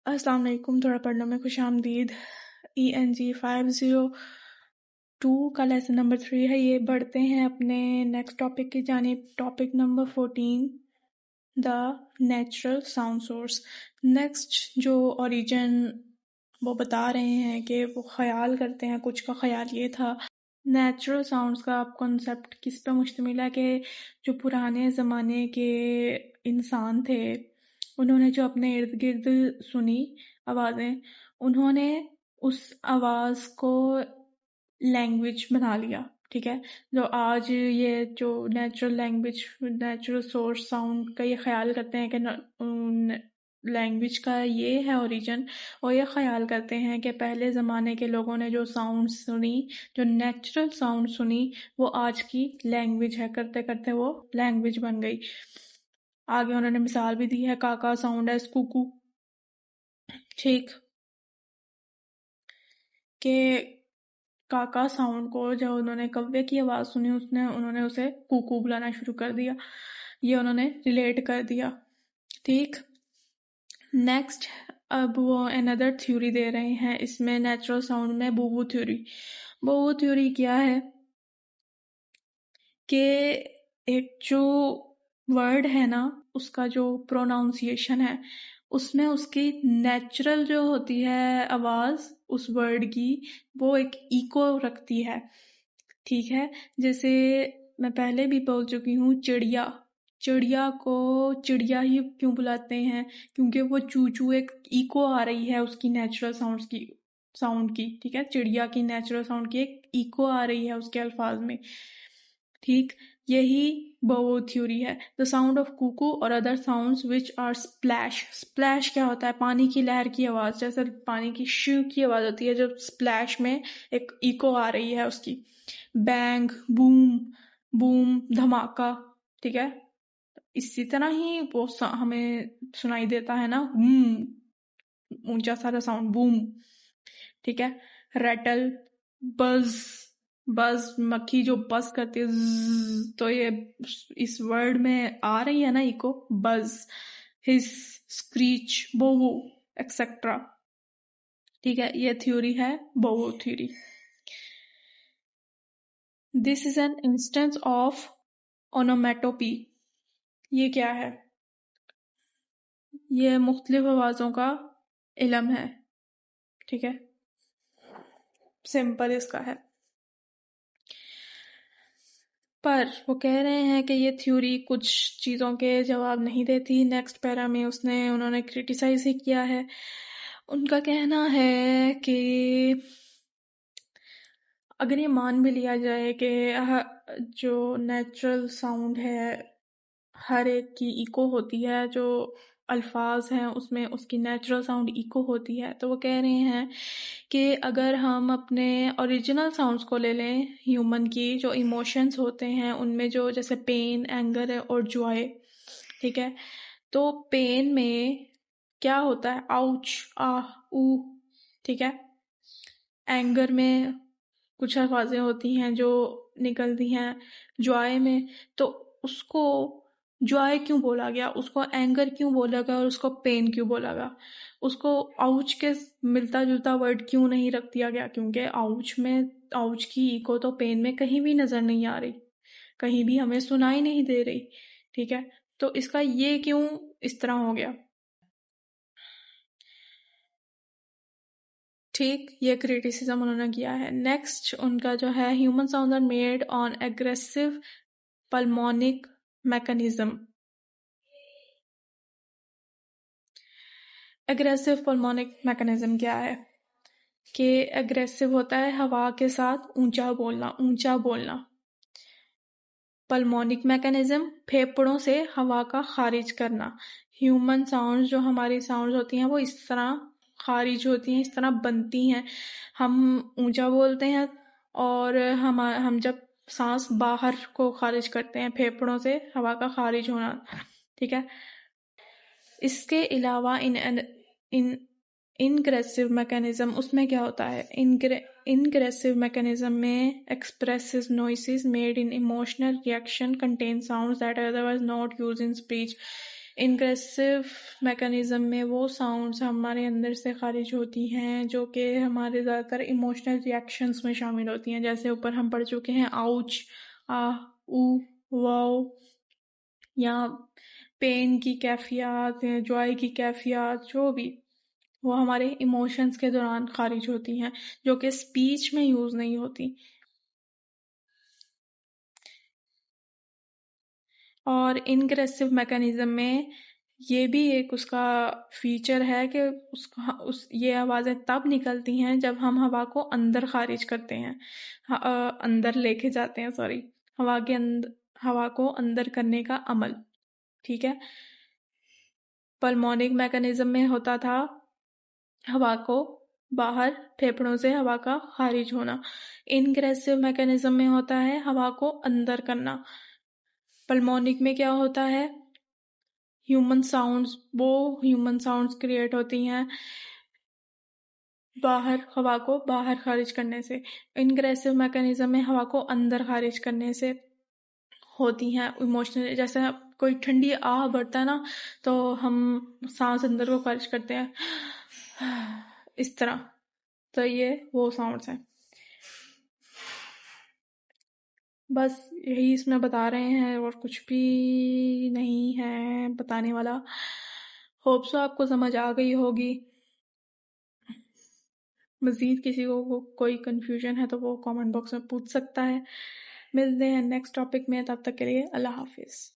अस्सलाम वालेकुम। थोड़ा पढ़ने में खुशामदीद। ENG 502 का लेसन नंबर 3 है। ये बढ़ते हैं अपने नेक्स्ट टॉपिक की जानिब। Topic number 14, the natural sound source. Next जो ओरिजिन वो बता रहे हैं कि वो ख्याल करते हैं, कुछ का ख्याल ये था नेचुरल साउंड्स का कॉन्सेप्ट किस पे मुश्तमिल है कि जो पुराने ज़माने के इंसान थे उन्होंने जो अपने इर्द गिर्द सुनी आवाज़ें, उन्होंने उस आवाज़ को लैंग्वेज बना लिया। ठीक है, जो आज ये जो natural language, natural source sound का ये ख्याल करते हैं कि लैंग्वेज का ये है ओरिजिन, और ये ख्याल करते हैं कि पहले ज़माने के लोगों ने जो साउंड सुनी, जो नेचुरल साउंड सुनी, वो आज की लैंग्वेज है। करते करते वो लैंग्वेज बन गई। आगे उन्होंने मिसाल भी दी है, काका साउंड है कुकू। ठीक, के काका साउंड को जब उन्होंने कव्वे की आवाज़ सुनी उन्होंने उसे कुकू बुलाना शुरू कर दिया। ये उन्होंने रिलेट कर दिया। ठीक, नेक्स्ट अब वो अनदर थ्योरी दे रहे हैं इसमें नेचुरल साउंड में, बूबू थ्योरी। बूबू थ्योरी क्या है कि एक जो वर्ड है ना, उसका जो प्रोनाउंसिएशन है उसमें उसकी नेचुरल जो होती है आवाज़ उस वर्ड की, वो एक इको रखती है। ठीक है, जैसे मैं पहले भी बोल चुकी हूँ, चिड़िया, चिड़िया को चिड़िया ही क्यों बुलाते हैं? क्योंकि वो चू चू एक इको आ रही है उसकी नेचुरल साउंड की। ठीक है, चिड़िया की नेचुरल साउंड की एक इको आ रही है उसके अल्फाज में। ठीक, यही बोबो थ्योरी है। द साउंड ऑफ कुकू और other sounds which are splash. Splash क्या होता है? पानी की लहर की आवाज़, जैसे पानी की शू की आवाज़ होती है, जब स्प्लैश में एक इको आ रही है उसकी। बैंग, बूम, बूम, धमाका। ठीक है, इसी तरह ही वो हमें सुनाई देता है ना, ऊंचा सारा साउंड, बूम। ठीक है, रैटल, बज, बज मक्खी जो बज करती है, तो ये इस वर्ड में आ रही है ना इको, बज, हिस, स्क्रीच, बोवो, एक्सेट्रा। ठीक है, ये थ्योरी है bow wow theory. This is an instance of onomatopoeia. ये क्या है? ये मुख्तलिफ आवाज़ों का इलम है। ठीक है, सिंपल इसका है। पर वो कह रहे हैं कि ये थ्योरी कुछ चीज़ों के जवाब नहीं देती। नेक्स्ट पैरा में उन्होंने क्रिटिसाइज ही किया है। उनका कहना है कि अगर ये मान भी लिया जाए कि जो नेचुरल साउंड है हर एक की इको होती है, जो अल्फाज हैं उसमें उसकी नेचुरल साउंड इको होती है, तो वो कह रहे हैं कि अगर हम अपने ओरिजिनल साउंड्स को ले लें, ह्यूमन की जो इमोशंस होते हैं उनमें जो जैसे पेन, एंगर है और जॉय। ठीक है, तो पेन में क्या होता है? आउच, आह, ऊ। ठीक है, एंगर में कुछ आवाज़ें होती हैं जो निकलती हैं, जॉय में तो उसको जॉय क्यों बोला गया, उसको एंगर क्यों बोला गया और उसको पेन क्यों बोला गया? उसको आउच के मिलता जुलता वर्ड क्यों नहीं रख दिया गया? क्योंकि आउच की इको तो पेन में कहीं भी नज़र नहीं आ रही, कहीं भी हमें सुनाई नहीं दे रही। ठीक है, तो इसका ये क्यों इस तरह हो गया? ठीक, ये क्रिटिसिज्म उन्होंने किया है। नेक्स्ट उनका जो है, human sound are made on egressive pulmonic mechanism. Egressive pulmonic mechanism क्या है? कि एग्रेसिव होता है हवा के साथ ऊंचा बोलना। पल्मोनिक मैकेनिज्म, फेफड़ों से हवा का खारिज करना। ह्यूमन साउंड जो हमारी साउंड होती हैं वो इस तरह खारिज होती हैं, इस तरह बनती हैं। हम ऊंचा बोलते हैं और हम जब सांस बाहर को खारिज करते हैं, फेफड़ों से हवा का खारिज होना। ठीक है, इसके अलावा इन इनग्रेसिव मैकेनिज्म, उसमें क्या होता है? इनग्रेसिव मैकेनिज्म में expressive noises made in emotional reaction contain sounds that otherwise not used in speech. Ingressive mechanism में वो साउंड्स हमारे अंदर से खारिज होती हैं जो कि हमारे ज़्यादातर इमोशनल रिएक्शंस में शामिल होती हैं, जैसे ऊपर हम पढ़ चुके हैं आउच, आह, ऊ, वाओ, या पेन की कैफियत, जॉय की कैफियत, जो भी वो हमारे इमोशंस के दौरान खारिज होती हैं जो कि स्पीच में यूज़ नहीं होती। और इनग्रेसिव मैकेनिज्म में ये भी एक उसका फीचर है कि उसका ये आवाज़ें तब निकलती हैं जब हम हवा को अंदर खारिज करते हैं, अंदर लेके जाते हैं, सॉरी, हवा को अंदर करने का अमल, ठीक है। पल्मोनिक मैकेनिज्म में होता था हवा को बाहर, फेफड़ों से हवा का खारिज होना। इनग्रेसिव मैकेनिज्म में होता है हवा को अंदर करना। पल्मोनिक में क्या होता है, ह्यूमन साउंड्स क्रिएट होती हैं बाहर, हवा को बाहर खारिज करने से। इनग्रेसिव मैकेनिज्म में हवा को अंदर खारिज करने से होती हैं इमोशनल, जैसे कोई ठंडी आह भरता है ना, तो हम सांस अंदर को खारिज करते हैं इस तरह। तो ये वो साउंड्स हैं, बस यही इसमें बता रहे हैं और कुछ भी नहीं है बताने वाला। होप सो आपको समझ आ गई होगी। मज़ीद किसी को कोई कन्फ्यूजन है तो वो कमेंट बॉक्स में पूछ सकता है। मिलते हैं नेक्स्ट टॉपिक में, तब तक के लिए अल्लाह हाफिज़।